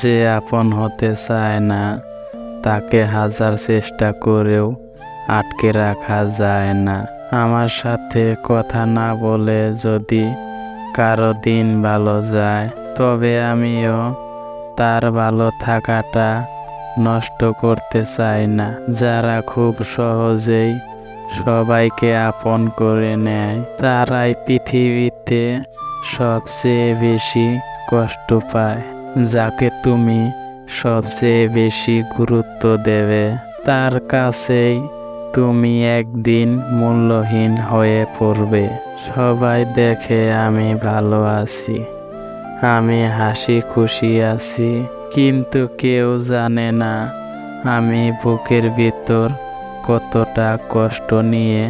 যে আপন হতে চায় না তাকে হাজার চেষ্টা করেও আটকে রাখা যায় না। আমার সাথে কথা না বলে যদি কারো দিন ভালো যায়, তবে আমিও তার ভালো থাকাটা নষ্ট করতে চাই না। যারা খুব সহজেই সবাইকে আপন করে নেয়, তারাই পৃথিবীতে সবচেয়ে বেশি কষ্ট পায়। যাকে তুমি সবচেয়ে বেশি গুরুত্ব দেবে, তার কাছেই তুমি একদিন মূল্যহীন হয়ে পড়বে। সবাই দেখে আমি ভালো আছি, আমি হাসি খুশি আছি, কিন্তু কেউ জানে না আমি বুকের ভিতর কতটা কষ্ট নিয়ে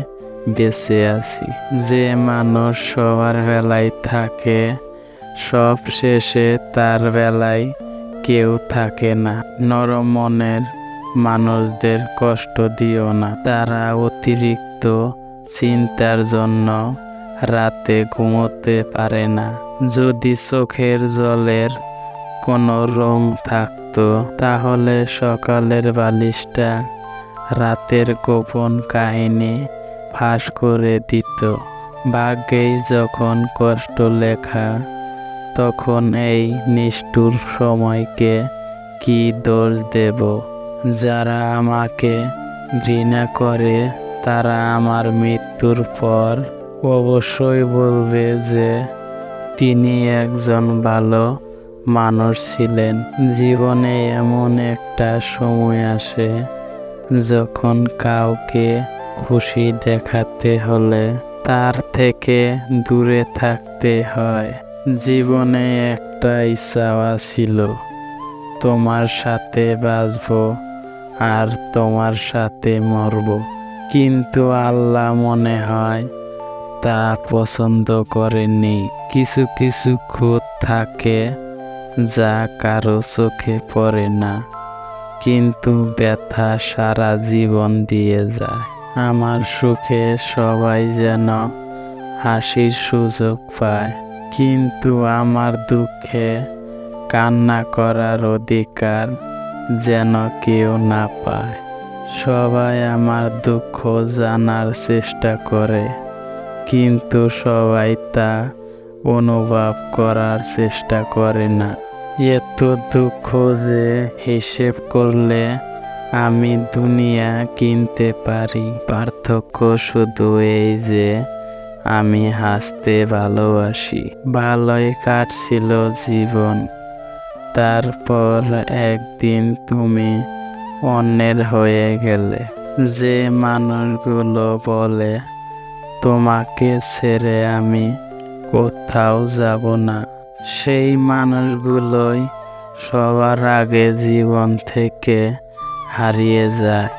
বেঁচে আছি। যে মানুষ সবার বেলায় থাকে, সব শেষে তার বেলায় কেউ থাকে না। নরম মনের মানুষদের কষ্ট দিও না, তারা অতিরিক্ত চিন্তার জন্য রাতে ঘুমোতে পারে না। যদি চোখের জলের কোনো রং থাকতো, তাহলে সকালের বালিশটা রাতের গোপন কাহিনী ফাঁস করে দিত। ভাগ্যেই যখন কষ্ট লেখা, তখন এই নিষ্ঠুর সময়কে কি দোষ দেব? যারা আমাকে ঘৃণা করে, তারা আমার মৃত্যুর পর অবশ্যই বলবে যে তিনি একজন ভালো মানুষ ছিলেন। জীবনে এমন একটা সময় আসে যখন কাউকে খুশি দেখাতে হলে তার থেকে দূরে থাকতে হয়। জীবনে একটাই চাওয়া ছিল, তোমার সাথে বাঁচবো আর তোমার সাথে মরবো। কিন্তু আল্লাহ মনে হয় তা পছন্দ করেননি। কিছু কিছু খুঁত থাকে যা কারো চোখে পড়ে না, কিন্তু ব্যথা সারা জীবন দিয়ে যায়। আমার সুখে সবাই যেন হাসির সুযোগ পায়, কিন্তু আমার দুঃখে কান্না করার অধিকার যেন কেউ না পায়। সবাই আমার দুঃখ জানার চেষ্টা করে, কিন্তু সবাই তা অনুভব করার চেষ্টা করে না। এত দুঃখ যে হিসেব করলে আমি দুনিয়া কিনতে পারি। পার্থক্য শুধু এই যে আমি হাসতে ভালোবাসি। ভালোই কাটছিল জীবন, তারপর একদিন তুমি অন্যের হয়ে গেলে। যে মানুষগুলো বলে তোমাকে ছেড়ে আমি কোথাও যাব না, সেই মানুষগুলোই সবার আগে জীবন থেকে হারিয়ে যায়।